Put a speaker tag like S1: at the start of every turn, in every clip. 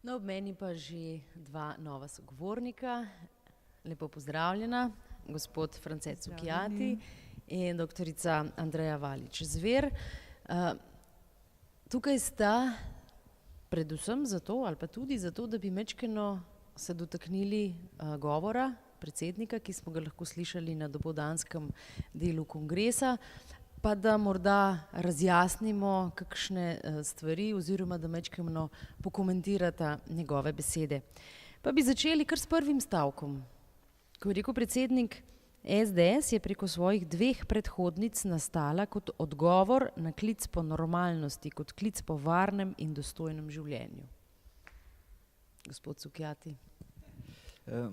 S1: No, ob meni pa že dva nova sogovornika. Lepo pozdravljena, gospod France Cukjati in doktorica Andreja Valič Zver. Tukaj sta predvsem zato, ali pa tudi zato, da bi majčkeno se dotaknili govora predsednika, ki smo ga lahko slišali na dopoldanskem delu kongresa, pa da morda razjasnimo kakšne stvari oziroma da majčkeno pokomentirata njegove besede. Pa bi začeli kar s prvim stavkom. Ko je rekel predsednik, SDS je preko svojih dveh predhodnic nastala kot odgovor na klic po normalnosti, kot klic po varnem in dostojnem življenju. Gospod Cukjati.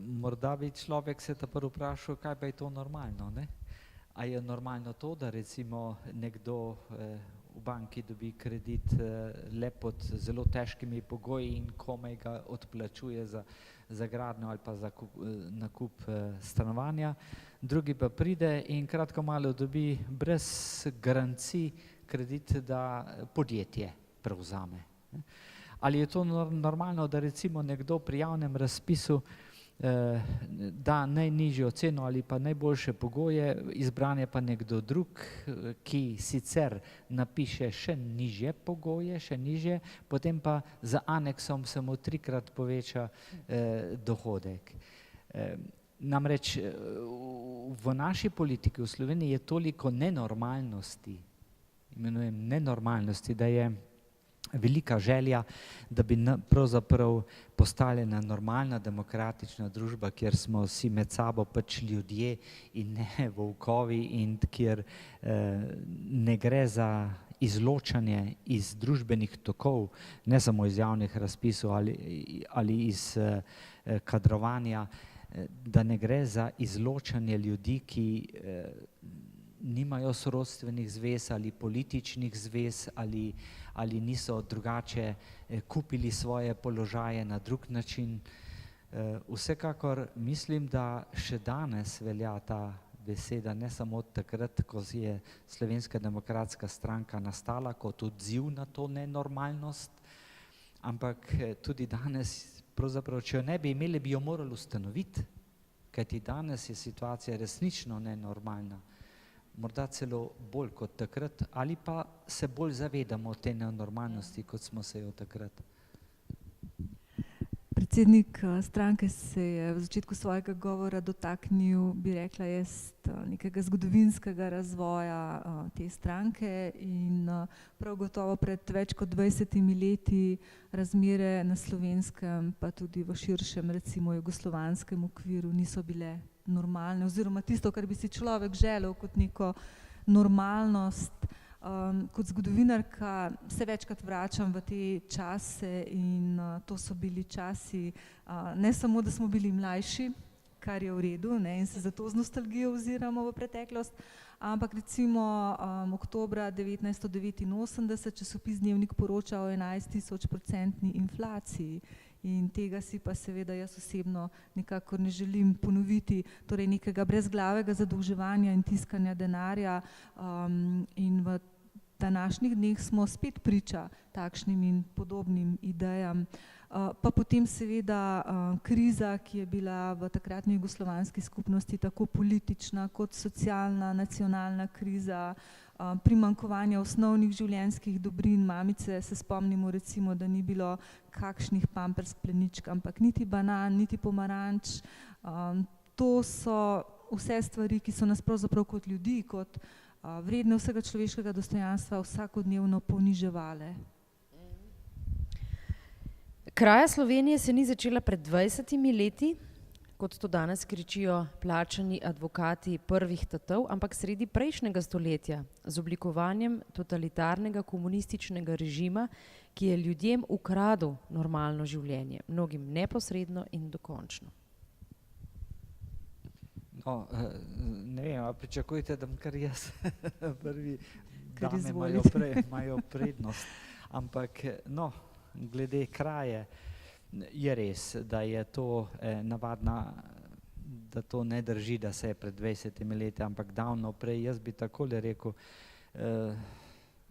S2: Morda bi človek se prvo vprašal, kaj pa je to normalno, ne? A je normalno to, da recimo nekdo v banki dobi kredit le pod zelo težkimi pogoji in komaj ga odplačuje za gradnjo ali pa za nakup stanovanja, drugi pa pride in kratko malo dobi brez garancij kredit, da podjetje prevzame. Ali je to normalno, da recimo nekdo pri javnem razpisu da najnižjo ceno ali pa najboljše pogoje, izbran je pa nekdo drug, ki sicer napiše še nižje pogoje, še nižje, potem pa za aneksom se mu trikrat poveča dohodek. Namreč v naši politiki v Sloveniji je toliko nenormalnosti, imenujem nenormalnosti, da je velika želja, da bi pravzaprav postali ena normalna demokratična družba, kjer smo vsi med sabo pač ljudje in ne volkovi in kjer ne gre za izločanje iz družbenih tokov, ne samo iz javnih razpisov ali iz kadrovanja, da ne gre za izločanje ljudi, ki nimajo sorodstvenih zvez ali političnih zvez ali niso drugače kupili svoje položaje na drug način. Vsekakor mislim, da še danes velja ta beseda, ne samo takrat, ko je Slovenska demokratska stranka nastala kot odziv na to nenormalnost, ampak tudi danes, pravzaprav, če jo ne bi imeli, bi jo morali ustanoviti, kajti danes je situacija resnično nenormalna. Morda celo bolj kot takrat, ali pa se bolj zavedamo te nenormalnosti, kot smo se jo takrat.
S3: Predsednik stranke se je v začetku svojega govora dotaknil, bi rekla jaz, nekega zgodovinskega razvoja te stranke in prav gotovo pred več kot 20 leti razmere na Slovenskem, pa tudi v širšem, recimo jugoslovanskem okviru niso bile normalne, oziroma tisto, kar bi si človek želel kot neko normalnost. Kot zgodovinarka se večkrat vračam v te čase in to so bili časi, ne samo, da smo bili mlajši, kar je v redu, ne, in se zato z nostalgijo oziramo v preteklost, ampak recimo oktobra 1989 časopis Dnevnik poroča o 11 000% inflaciji. In tega si pa seveda jaz osebno nikakor ne želim ponoviti, torej nekega brezglavega zadolževanja in tiskanja denarja in v današnjih dneh smo spet priča takšnim in podobnim idejam. Pa potem seveda kriza, ki je bila v takratni jugoslovanski skupnosti tako politična kot socialna, nacionalna kriza, primanjkovanja osnovnih življenjskih dobrin, mamice se spomnimo recimo, da ni bilo kakšnih pampers pleničk, ampak niti banan, niti pomaranč. To so vse stvari, ki so nas pravzaprav kot ljudi, kot vredne vsega človeškega dostojanstva vsakodnevno poniževale.
S1: Kraja Slovenije se ni začela pred 20 leti, kot to danes kričijo plačani advokati prvih tatov, ampak sredi prejšnjega stoletja z oblikovanjem totalitarnega komunističnega režima, ki je ljudem ukradel normalno življenje, mnogim neposredno in dokončno.
S2: No, ne vem, a pričakujete, da bom kar jaz prvi, dame imajo prednost, ampak no, glede kraje, je res, da je to navadna, da to ne drži, da se je pred 20 leti, ampak davno prej, jaz bi takole rekel,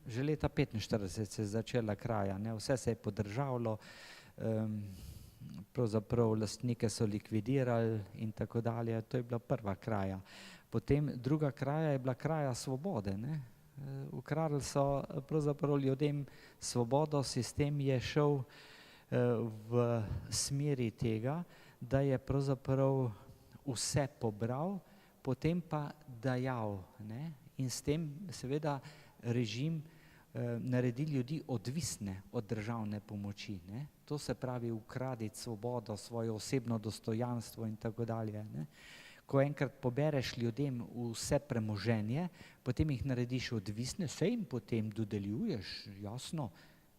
S2: že leta 1945 se je začela kraja, ne, vse se je podržavilo, pravzaprav lastnike so likvidirali in tako dalje. To je bila prva kraja. Potem druga kraja je bila kraja svobode, ne. Ukradli so pravzaprav ljudem svobodo, sistem je šel v smeri tega, da je pravzaprav vse pobral, potem pa dajal, ne. In s tem seveda režim naredi ljudi odvisne od državne pomoči, ne. To se pravi ukraditi svobodo, svoje osebno dostojanstvo in tako dalje, ne. Ko enkrat pobereš ljudem vse premoženje, potem jih narediš odvisne, se jim potem dodeljuješ, jasno,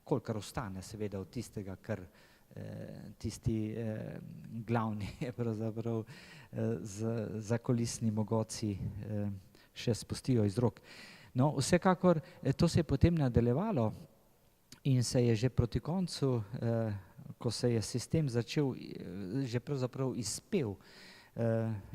S2: kolikor ostane seveda od tistega, kar tisti glavni pravzaprav zakulisni mogoci še spustijo iz rok. No, vsekakor to se je potem nadaljevalo in se je že proti koncu, ko se je sistem začel že pravzaprav izpel,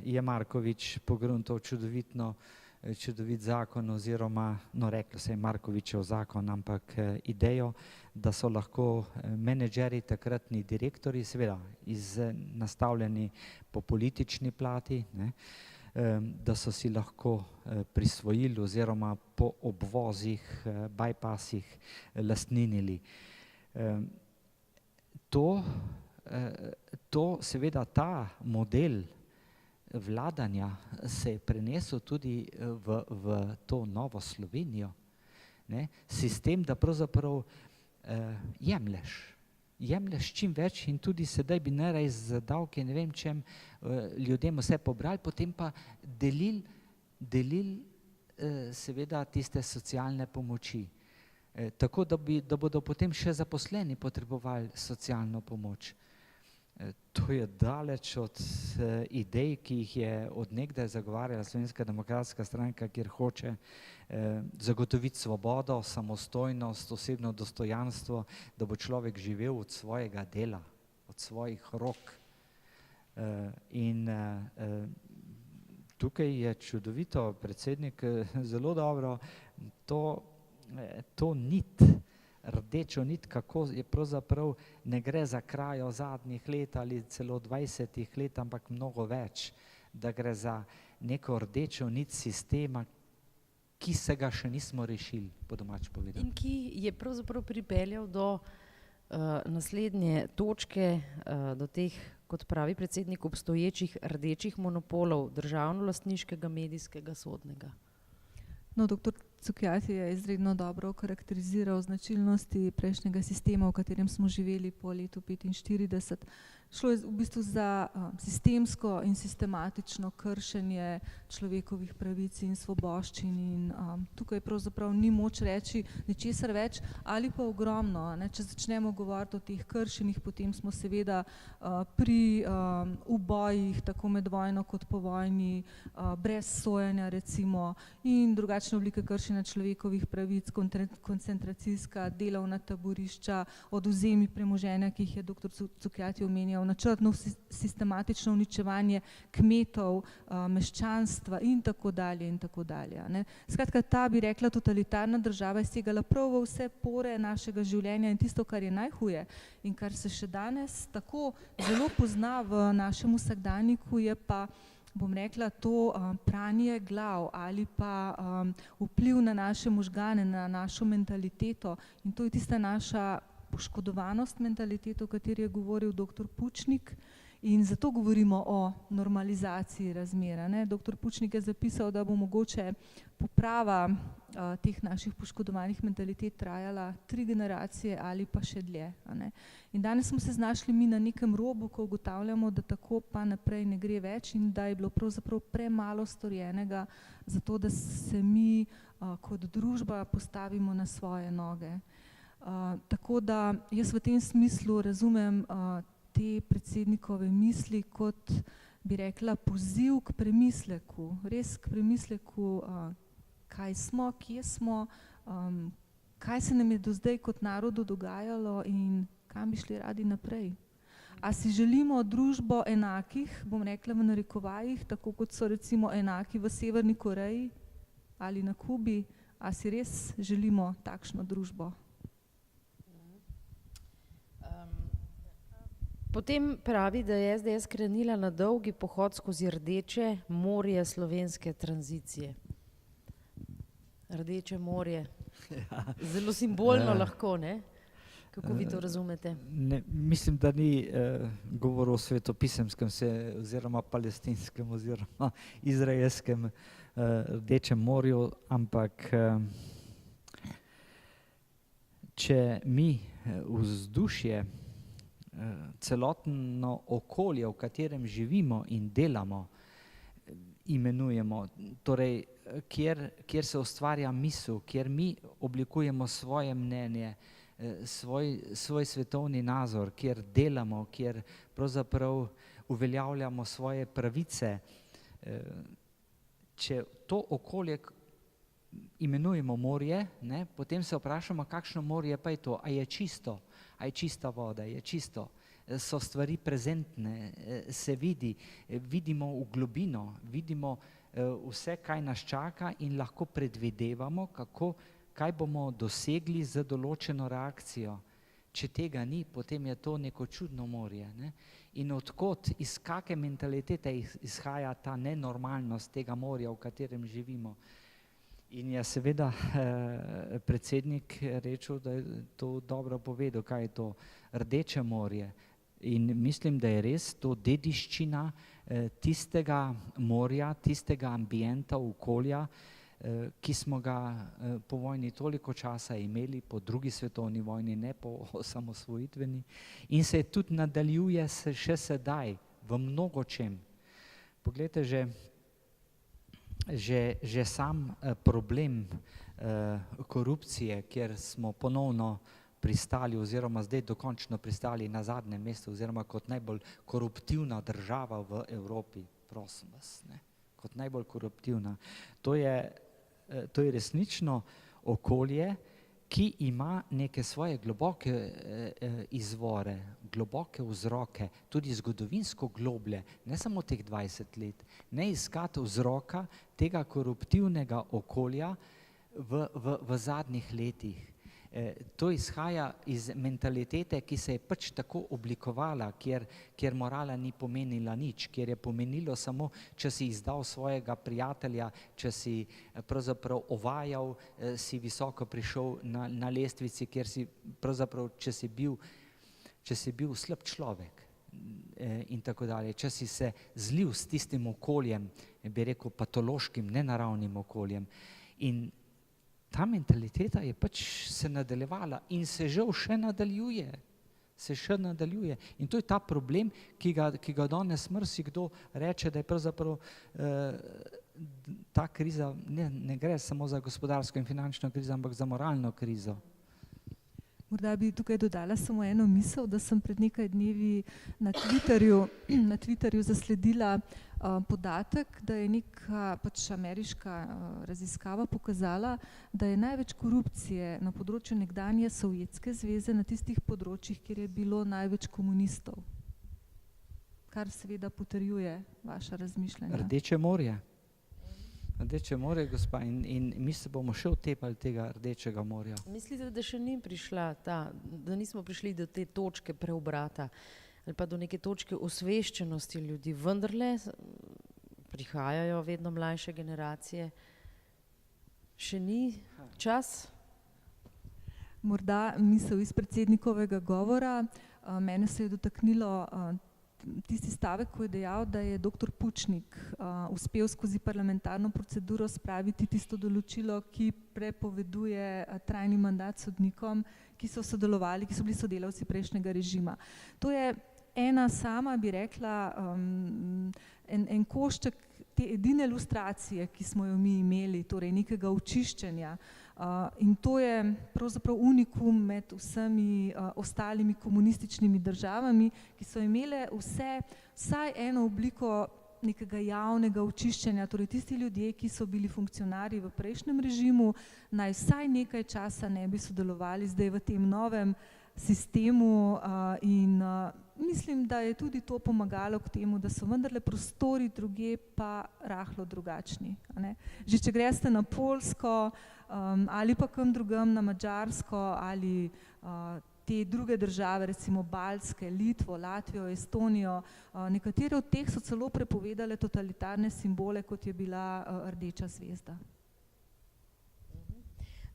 S2: je Marković pogruntal čudovit zakon oziroma, no reklo se je Markovićev zakon, ampak idejo, da so lahko menedžerji, takratni direktorji, seveda nastavljeni po politični plati, ne, da so si lahko prisvojili oziroma po obvozih, bypassih lastninili. To seveda ta model vladanja se je prenesel tudi v to novo Slovenijo, ne. Sistem, da pravzaprav jemlješ čim več in tudi sedaj bi najraje z davki, ne vem čem, ljudem vse pobrali, potem pa delili seveda tiste socialne pomoči. Tako da bodo potem še zaposleni potrebovali socialno pomoč. To je daleč od idej, ki jih je od nekdaj zagovarjala Slovenska demokratska stranka, kjer hoče zagotoviti svobodo, samostojnost, osebno dostojanstvo, da bo človek živel od svojega dela, od svojih rok. In tukaj je čudovito, predsednik zelo dobro to nit, rdečo nit, kako je pravzaprav, ne gre za krajo zadnjih let ali celo 20 let, ampak mnogo več, da gre za neko rdečo nit sistema, ki se ga še nismo rešili, po domače povedano.
S1: In ki je pravzaprav pripeljal do naslednje točke, do teh, kot pravi predsednik, obstoječih rdečih monopolov, državno-lastniškega, medijskega, sodnega.
S3: No, doktor Cukjati je izredno dobro okarakteriziral značilnosti prejšnjega sistema, v katerem smo živeli po letu 1945. Šlo je v bistvu za sistemsko in sistematično kršenje človekovih pravic in svoboščin in tukaj pravzaprav ni moč reči ničesar več ali pa ogromno, ne. Če začnemo govoriti o teh kršenjih, potem smo seveda pri ubojih, tako med vojno kot po vojni, brez sojenja recimo in drugačne oblike kršenja človekovih pravic, koncentracijska, delovna taborišča, odvzemi premoženja, ki jih je doktor Cukjati omenjal, načrtno sistematično uničevanje kmetov, meščanstva in tako dalje in tako dalje, ne. Skratka, ta, bi rekla, totalitarna država je segala prav v vse pore našega življenja in tisto, kar je najhuje in kar se še danes tako zelo pozna v našem vsakdanjiku, je pa, bom rekla, to pranje glav ali pa vpliv na naše možgane, na našo mentaliteto in to je tista naša poškodovanost mentalitete, o kateri je govoril doktor Pučnik in zato govorimo o normalizaciji razmer, ne. Doktor Pučnik je zapisal, da bo mogoče poprava teh naših poškodovanih mentalitet trajala 3 generacije ali pa še dlje, a ne. In danes smo se znašli mi na nekem robu, ko ugotavljamo, da tako pa naprej ne gre več in da je bilo pravzaprav premalo storjenega za to, da se mi kot družba postavimo na svoje noge. Tako da jaz v tem smislu razumem te predsednikove misli kot, bi rekla, poziv k premisleku, res k premisleku, kaj smo, kje smo, kaj se nam je do zdaj kot narodu dogajalo in kam bi šli radi naprej. A si želimo družbo enakih, bom rekla v narekovajih, tako kot so recimo enaki v Severni Koreji ali na Kubi, a si res želimo takšno družbo?
S1: Potem pravi, da je SDS krenila na dolgi pohod skozi rdeče morje slovenske tranzicije. Rdeče morje. Zelo simbolno lahko, ne? Kako vi to razumete?
S2: Ne, mislim, da ni govor o svetopisemskem oziroma palestinskem oziroma izraelskem Rdečem morju, ampak če mi vzdušje, celotno okolje, v katerem živimo in delamo, imenujemo, torej kjer se ustvarja misel, kjer mi oblikujemo svoje mnenje, svoj svetovni nazor, kjer delamo, kjer pravzaprav uveljavljamo svoje pravice. Če to okolje imenujemo morje, ne, potem se vprašamo, kakšno morje pa je to, a je čisto, a je čista voda, je čisto, so stvari prezentne, se vidi, vidimo v globino, vidimo vse, kaj nas čaka in lahko predvidevamo, kaj bomo dosegli z določeno reakcijo. Če tega ni, potem je to neko čudno morje, ne? In odkot, iz kake mentalitete izhaja ta nenormalnost tega morja, v katerem živimo. In je seveda predsednik rekel, da je to dobro povedal, kaj je to Rdeče morje. In mislim, da je res to dediščina tistega morja, tistega ambienta, okolja, ki smo ga po vojni toliko časa imeli, po drugi svetovni vojni, ne po osamosvojitveni, in se tudi nadaljuje še sedaj v mnogočem. Poglejte, že sam problem korupcije, kjer smo ponovno pristali oziroma zdaj dokončno pristali na zadnjem mestu oziroma kot najbolj koruptivna država v Evropi, prosim vas, ne, kot najbolj koruptivna. To je resnično okolje, ki ima neke svoje globoke izvore, globoke vzroke, tudi zgodovinsko globlje, ne samo teh 20 let, ne iskati vzroka tega koruptivnega okolja v zadnjih letih. To izhaja iz mentalitete, ki se je pač tako oblikovala, kjer morala ni pomenila nič, kjer je pomenilo samo, če si izdal svojega prijatelja, če si pravzaprav ovajal, si visoko prišel na lestvici, kjer si pravzaprav, če si bil slab človek in tako dalje, če si se zlil s tistim okoljem, bi rekel patološkim, nenaravnim okoljem. In ta mentaliteta je pač se nadaljevala in se žal še nadaljuje. In to je ta problem, ki ga danes marsikdo reče, da je pravzaprav ta kriza, ne gre samo za gospodarsko in finančno krizo, ampak za moralno krizo.
S3: Morda bi tukaj dodala samo eno misel, da sem pred nekaj dnevi na Twitterju zasledila podatek, da je neka pač ameriška raziskava pokazala, da je največ korupcije na področju nekdanje Sovjetske zveze na tistih področjih, kjer je bilo največ komunistov. Kar seveda potrjuje vaša razmišljanja.
S2: Rdeče morje. Rdeče morje, gospa, in mi se bomo še otepali tega Rdečega morja.
S1: Mislite, da še ni prišla da nismo prišli do te točke preobrata ali pa do neke točke osveščenosti ljudi, vendarle prihajajo vedno mlajše generacije. Še ni čas?
S3: Morda misel iz predsednikovega govora, mene se je dotaknilo tisti stavek, ko je dejal, da je dr. Pučnik uspel skozi parlamentarno proceduro spraviti tisto določilo, ki prepoveduje trajni mandat sodnikom, ki so sodelovali, ki so bili sodelavci prejšnjega režima. To je ena sama, bi rekla, en košček te edine lustracije, ki smo jo mi imeli, torej nekega očiščenja. In to je pravzaprav unikum med vsemi ostalimi komunističnimi državami, ki so imele vsaj eno obliko nekega javnega očiščenja, torej tisti ljudje, ki so bili funkcionarji v prejšnjem režimu, naj vsaj nekaj časa ne bi sodelovali zdaj v tem novem sistemu in mislim, da je tudi to pomagalo k temu, da so vendarle prostori drugje pa rahlo drugačni. Že če greste na Poljsko ali pa kam drugam, na Madžarsko ali te druge države, recimo Baltske, Litvo, Latvijo, Estonijo, nekatere od teh so celo prepovedale totalitarne simbole, kot je bila rdeča zvezda.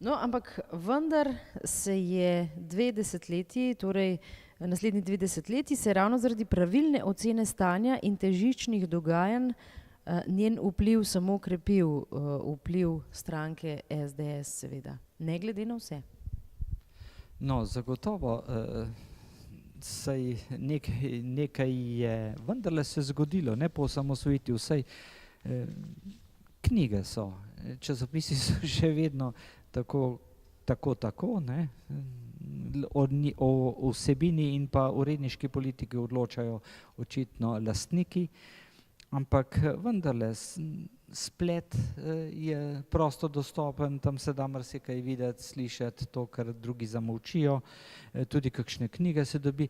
S1: No, ampak vendar se je 2 desetletji, torej naslednji 2 desetletji, se ravno zaradi pravilne ocene stanja in težiščnih dogajanj njen vpliv samo krepil, vpliv stranke SDS seveda, ne glede na vse.
S2: No, zagotovo saj nekaj je vendarle se zgodilo, ne po osamosvojitvi, vsaj knjige so, časopisi so še vedno tako, ne, o vsebini in pa uredniški politiki odločajo očitno lastniki, ampak vendarle splet je prosto dostopen, tam se da marsikaj videti, slišati to, kar drugi zamolčijo, tudi kakšne knjige se dobi.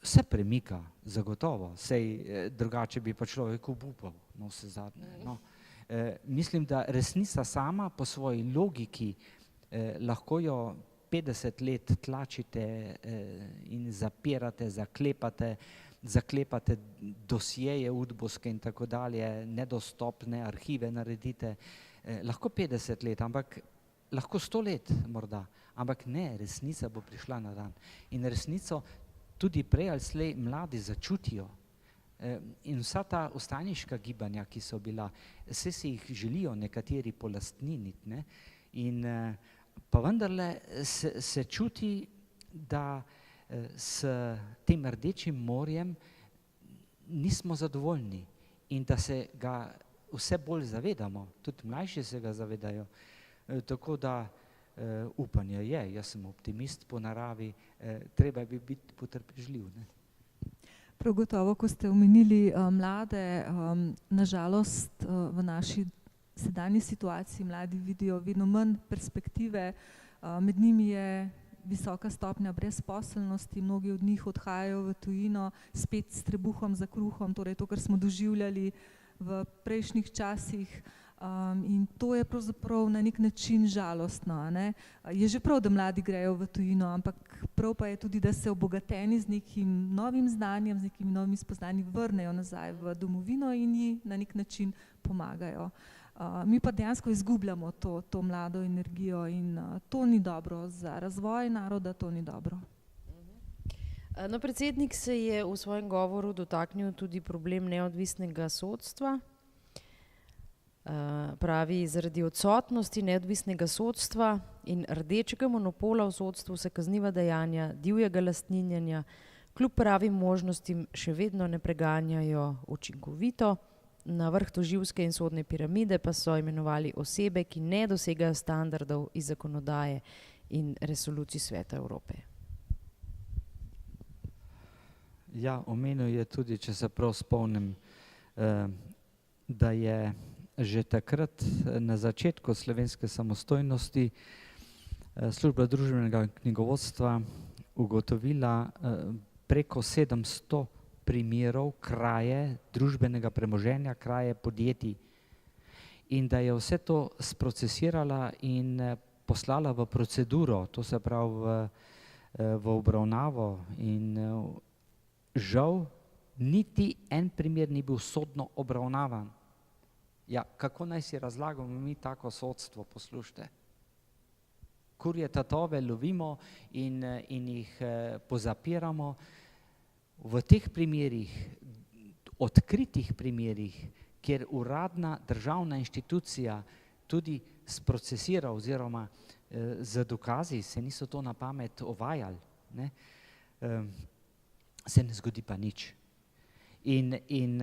S2: Vse premika, zagotovo, sej drugače bi pa človek obupal, no vsezadnje, no. Mislim, da resnica sama po svoji logiki lahko jo 50 let tlačite in zapirate, zaklepate dosjeje udbovske in tako dalje, nedostopne arhive naredite, lahko 50 let, ampak lahko 100 let morda, ampak ne, resnica bo prišla na dan. In resnico tudi prej ali slej mladi začutijo. In vsa ta vstajniška gibanja, ki so bila, vse si jih želijo nekateri polastniniti, ne? In pa vendarle se čuti, da s tem rdečim morjem nismo zadovoljni in da se ga vse bolj zavedamo, tudi mlajši se ga zavedajo, tako da upanje je, jaz sem optimist po naravi, treba bi biti potrpežljiv, ne.
S3: Prav gotovo, ko ste omenili mlade, nažalost v naši sedanji situaciji mladi vidijo vedno manj perspektive, med njimi je visoka stopnja brezposelnosti, mnogi od njih odhajajo v tujino spet s trebuhom za kruhom, torej to, kar smo doživljali v prejšnjih časih, in to je pravzaprav na nek način žalostno, a ne. Je že prav, da mladi grejo v tujino, ampak prav pa je tudi, da se obogateni z nekim novim znanjem, z nekimi novimi spoznanji vrnejo nazaj v domovino in ji na nek način pomagajo. Mi pa dejansko izgubljamo to mlado energijo in to ni dobro za razvoj naroda, to ni dobro.
S1: No, predsednik se je v svojem govoru dotaknil tudi problem neodvisnega sodstva. Pravi, zaradi odsotnosti neodvisnega sodstva in rdečega monopola v sodstvu se kazniva dejanja divjega lastninjenja kljub pravim možnostim še vedno ne preganjajo učinkovito. Na vrh tožilske in sodne piramide pa so imenovali osebe, ki ne dosegajo standardov iz zakonodaje in resolucij Sveta Evrope.
S2: Ja, omenil je tudi, če se prav spomnim, da je že takrat na začetku slovenske samostojnosti služba družbenega knjigovodstva ugotovila preko 700 primerov kraje družbenega premoženja, kraje podjetij in da je vse to sprocesirala in poslala v proceduro, to se pravi v obravnavo in žal niti en primer ni bil sodno obravnavan. Ja, kako naj si razlagamo mi tako sodstvo, poslušajte. Kurje tatove lovimo in jih pozapiramo. V teh primerih, odkritih primerih, kjer uradna državna inštitucija tudi sprocesira oziroma z dokazi, se niso to na pamet ovajali, ne, se ne zgodi pa nič. In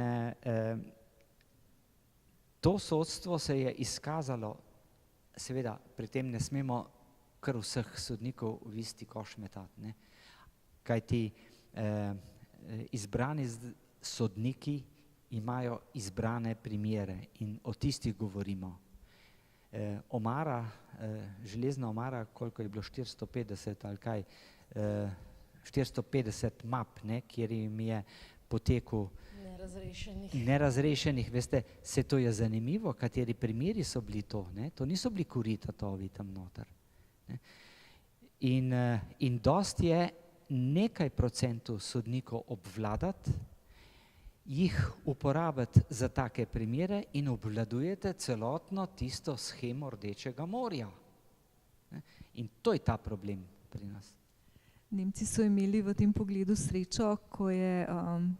S2: to sodstvo se je izkazalo, seveda pri tem ne smemo kar vseh sodnikov v isti koš metati, ne, kajti izbrani sodniki imajo izbrane primere in o tistih govorimo. Omara, železna omara, koliko je bilo 450 ali kaj, 450 map, ne, kjer jim je potekel nerazrešenih, veste, se to je zanimivo, kateri primeri so bili to, ne, to niso bili kurji tatovi tam noter, ne. In dosti je nekaj procentov sodnikov obvladati, jih uporabiti za take primere in obvladujete celotno tisto shemo Rdečega morja. In to je ta problem pri nas.
S3: Nemci so imeli v tem pogledu srečo, ko je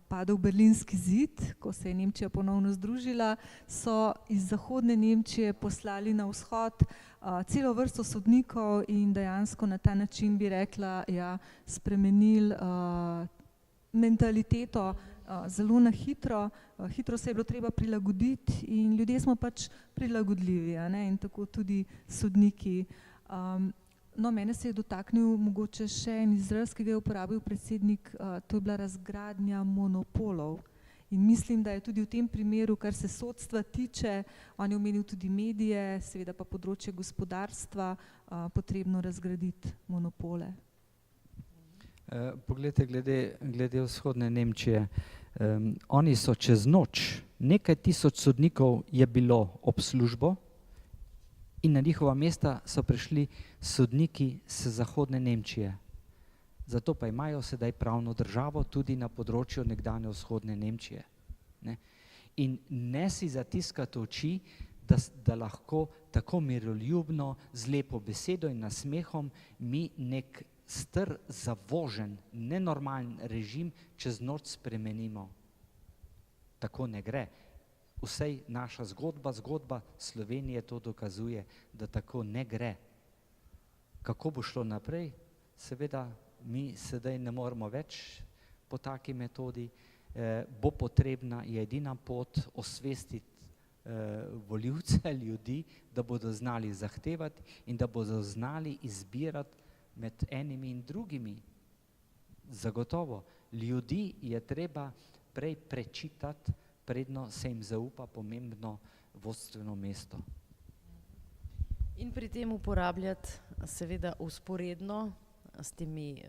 S3: padel berlinski zid, ko se je Nemčija ponovno združila, so iz zahodne Nemčije poslali na vzhod celo vrsto sodnikov in dejansko na ta način bi rekla, ja, spremenili mentaliteto zelo na hitro. Hitro se je bilo treba prilagoditi in ljudje smo pač prilagodljivi, a ne? In tako tudi sodniki. No, mene se je dotaknil mogoče še en izraz, ki ga je uporabil predsednik, to je bila razgradnja monopolov. In mislim, da je tudi v tem primeru, kar se sodstva tiče, on je omenil tudi medije, seveda pa področje gospodarstva, potrebno razgraditi monopole.
S2: Poglejte, glede vzhodne Nemčije, oni so čez noč, nekaj tisoč sodnikov je bilo ob službo, in na njihova mesta so prišli sodniki z zahodne Nemčije. Zato pa imajo sedaj pravno državo tudi na področju nekdanje vzhodne Nemčije. Ne? In ne si zatiskati oči, da lahko tako miroljubno, z lepo besedo in nasmehom mi nek star, zavožen, nenormalen režim čez noč spremenimo. Tako ne gre. Vsej naša zgodba Slovenije to dokazuje, da tako ne gre. Kako bo šlo naprej? Seveda mi sedaj ne moremo več po taki metodi. Bo potrebna je edina pot osvestiti volivce, ljudi, da bodo znali zahtevati in da bodo znali izbirati med enimi in drugimi. Zagotovo, ljudi je treba prej prečitati, predno se jim zaupa pomembno vodstveno mesto.
S1: In pri tem uporabljati seveda usporedno s temi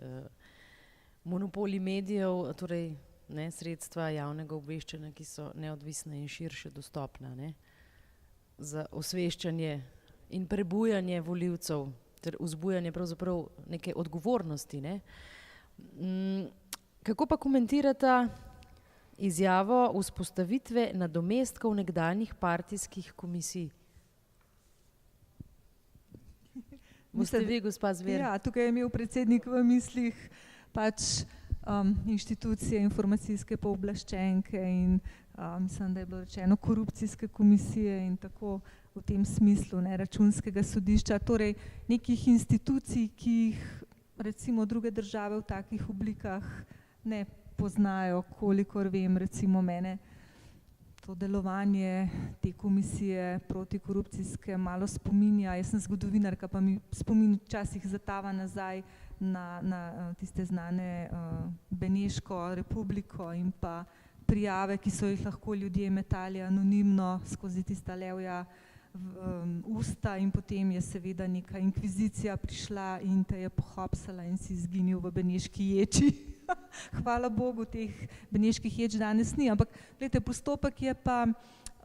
S1: monopoli medijev, torej ne, sredstva javnega obveščanja, ki so neodvisna in širše dostopna, ne, za osveščanje in prebujanje volivcev ter vzbujanje pravzaprav neke odgovornosti, ne. Kako pa komentirata izjavo vzpostavitve nadomestkov nekdanjih partijskih komisij? Boste vi, gospa Zver?
S3: Ja, tukaj je imel predsednik v mislih pač inštitucije, informacijske pooblaščenke in mislim, da je bilo rečeno korupcijske komisije in tako v tem smislu, ne, Računskega sodišča, torej nekih institucij, ki jih recimo druge države v takih oblikah ne poznajo, kolikor vem, recimo mene to delovanje te komisije protikorupcijske malo spominja, jaz sem zgodovinarka, pa mi spomin včasih zatava nazaj na tiste znane Beneško republiko in pa prijave, ki so jih lahko ljudje metali anonimno skozi tista levja usta in potem je seveda neka inkvizicija prišla in te je pohapsala in si izginil v Beneški ječi. Hvala Bogu, teh beneških ječ danes ni, ampak gledajte, postopek je pa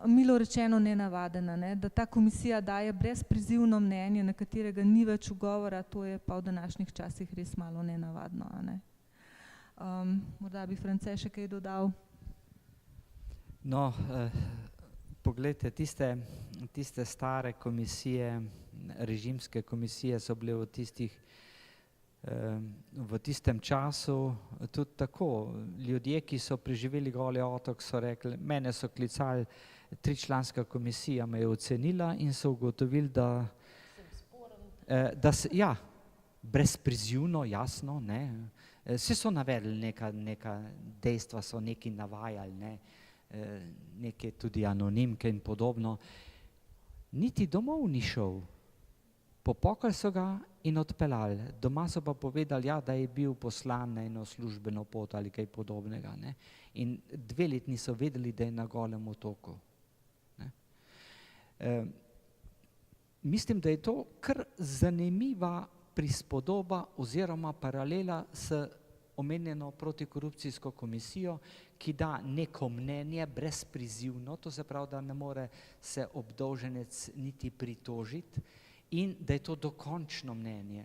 S3: milo rečeno nenavaden, ne? Da ta komisija daje brezprizivno mnenje, na katerega ni več ugovora, to je pa v današnjih časih res malo nenavadno, a ne? Morda bi France še kaj dodal?
S2: No, poglejte, tiste stare komisije, režimske komisije so bile v tistem času tudi tako. Ljudje, ki so preživeli Goli otok, so rekli, mene so klicali, 3-članska komisija me je ocenila in so ugotovili, da se, ja, brezprizivno, jasno, ne, vsi so navedli neka dejstva, so neki navajali, ne, neke tudi anonimke in podobno. Niti domov ni šel. Popokali so ga in odpeljali. Doma so pa povedali, ja, da je bil poslan na eno službeno pot ali kaj podobnega, ne. In 2 leti niso vedeli, da je na Golem otoku. Ne. Mislim, da je to kar zanimiva prispodoba oziroma paralela s omenjeno protikorupcijsko komisijo, ki da neko mnenje brezprizivno, to se pravi, da ne more se obdolženec niti pritožiti in da je to dokončno mnenje.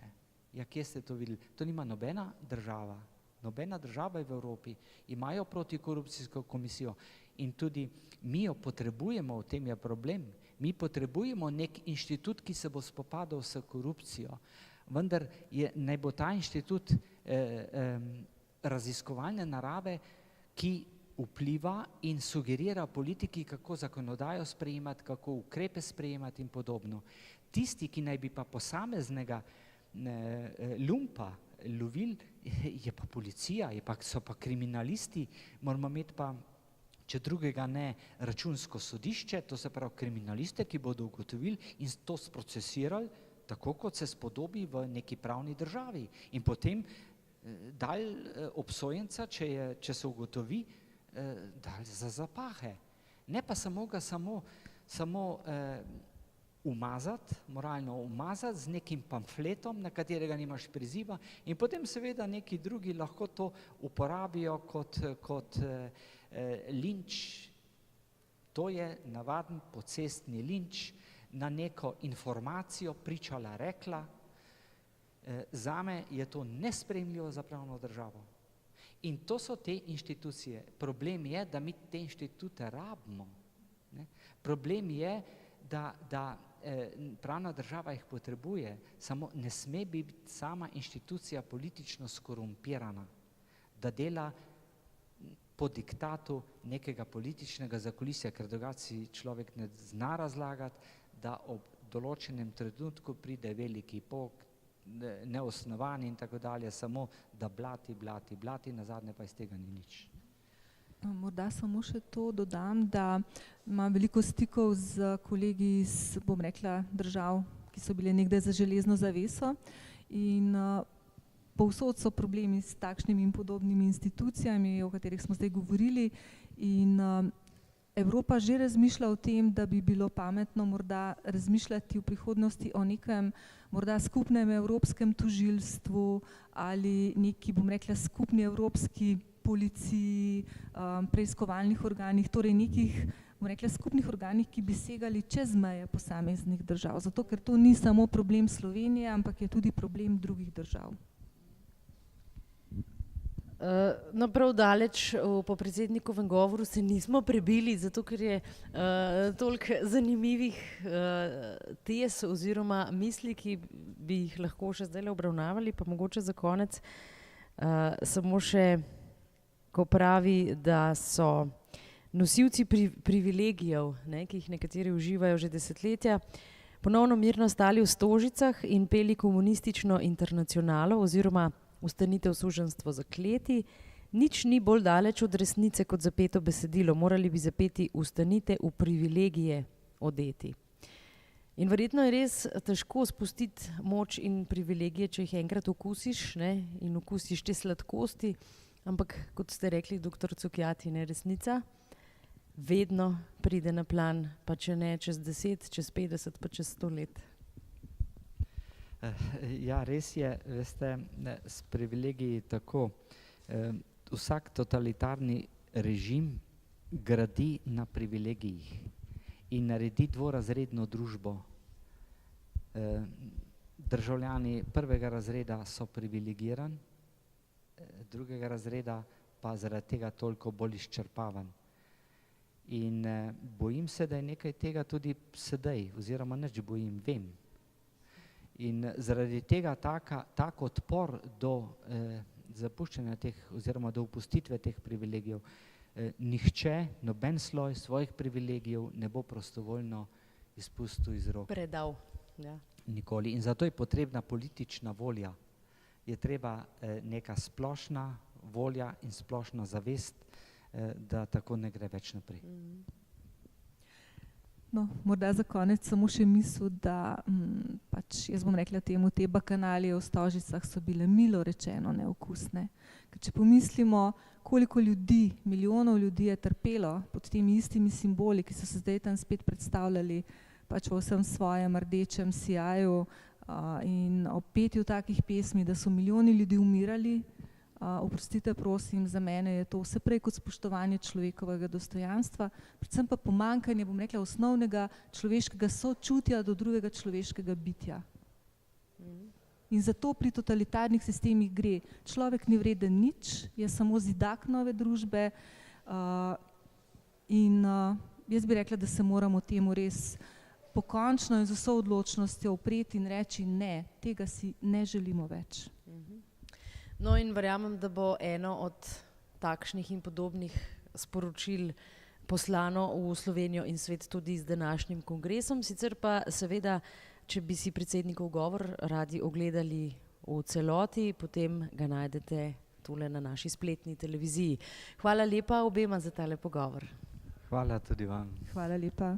S2: Ja, kje ste to videli? To nima nobena država. Nobena država je v Evropi. Imajo protikorupcijsko komisijo in tudi mi jo potrebujemo, v tem je problem. Mi potrebujemo nek inštitut, ki se bo spopadal s korupcijo. Vendar naj bo ta inštitut raziskovalne narave, ki vpliva in sugerira politiki, kako zakonodajo sprejemati, kako ukrepe sprejemati in podobno. Tisti, ki naj bi pa posameznega lumpa lovili, je pa policija, so pa kriminalisti, moramo imeti pa, če drugega ne, računsko sodišče, to se pravi kriminaliste, ki bodo ugotovili in to sprocesirali, tako kot se spodobi v neki pravni državi. In potem dal obsojenca, če se ugotovi, dal za zapahe. Ne pa samo umazati, moralno umazati z nekim pamfletom, na katerega nimaš priziva in potem seveda neki drugi lahko to uporabijo kot linč. To je navaden pocestni linč na neko informacijo, pričala, rekla. Zame je to nesprejemljivo za pravno državo. In to so te inštitucije. Problem je, da mi te inštitute rabimo. Problem je, da pravna država jih potrebuje, samo ne sme biti sama inštitucija politično skorumpirana, da dela po diktatu nekega političnega zakulisja, ker drugače človek ne zna razlagati, da ob določenem trenutku pride veliki pok, neosnovan in tako dalje, samo da blati, nazadnje pa iz tega ni nič.
S3: Morda samo še to dodam, da imam veliko stikov z kolegi iz, bom rekla, držav, ki so bile nekdaj za železno zaveso in povsod so problemi s takšnimi in podobnimi institucijami, o katerih smo zdaj govorili in Evropa že razmišlja o tem, da bi bilo pametno morda razmišljati v prihodnosti o nekem morda skupnem evropskem tožilstvu ali neki, bom rekla, skupni evropski policiji, preiskovalnih organih, torej nekih, bom rekla, skupnih organih, ki bi segali čez meje posameznih držav. Zato, ker to ni samo problem Slovenije, ampak je tudi problem drugih držav.
S1: No, prav daleč po predsednikovem govoru se nismo prebili, zato ker je toliko zanimivih tez oziroma misli, ki bi jih lahko še zdaj obravnavali, pa mogoče za konec samo še, ko pravi, da so nosilci privilegijev, ki jih nekateri uživajo že desetletja, ponovno mirno stali v Stožicah in peli komunistično internacionalo oziroma ustanitev suženjstvo za kleti. Nič ni bolj daleč od resnice kot zapeto besedilo. Morali bi zapeti ustanite v privilegije odeti. In verjetno je res težko spustiti moč in privilegije, če jih enkrat okusiš, in okusiš te sladkosti, ampak kot ste rekli, doktor Cukjati, resnica vedno pride na plan, pa če ne čez 10, čez 50, pa čez 100 let.
S2: Ja, res je, veste, s privilegiji tako. Vsak totalitarni režim gradi na privilegijih in naredi dvorazredno družbo. Državljani prvega razreda so privilegirani, drugega razreda pa zaradi tega toliko bolj izčrpavan. In bojim se, da je nekaj tega tudi sedaj, oziroma nič bojim, vem. In zaradi tega tak odpor do zapuščanja teh oziroma do opustitve teh privilegijev, nihče, noben sloj svojih privilegijev ne bo prostovoljno izpustil iz rok.
S1: Predal, ja.
S2: Nikoli. In zato je potrebna politična volja. Je treba neka splošna volja in splošna zavest, da tako ne gre več naprej.
S3: No, morda za konec samo še misel, da pač jaz bom rekla temu, te bakanalije v Stožicah so bile milo rečeno neokusne. Ker če pomislimo, koliko ljudi, milijonov ljudi je trpelo pod temi istimi simboli, ki so se zdaj tam spet predstavljali pač v vsem svojem rdečem sijaju in ob petju takih pesmi, da so milijoni ljudi umirali, oprostite prosim, za mene je to vse prej kot spoštovanje človekovega dostojanstva, predvsem pa pomanjkanje, bom rekla, osnovnega človeškega sočutja do drugega človeškega bitja. In zato pri totalitarnih sistemih gre. Človek ni vreden nič, je samo zidak nove družbe in jaz bi rekla, da se moramo temu res pokončno in z vso odločnostjo upreti in reči ne, tega si ne želimo več.
S1: No in verjamem, da bo eno od takšnih in podobnih sporočil poslano v Slovenijo in svet tudi z današnjim kongresom. Sicer pa seveda, če bi si predsednikov govor radi ogledali v celoti, potem ga najdete tule na naši spletni televiziji. Hvala lepa obema za tale pogovor.
S2: Hvala tudi vam.
S3: Hvala lepa.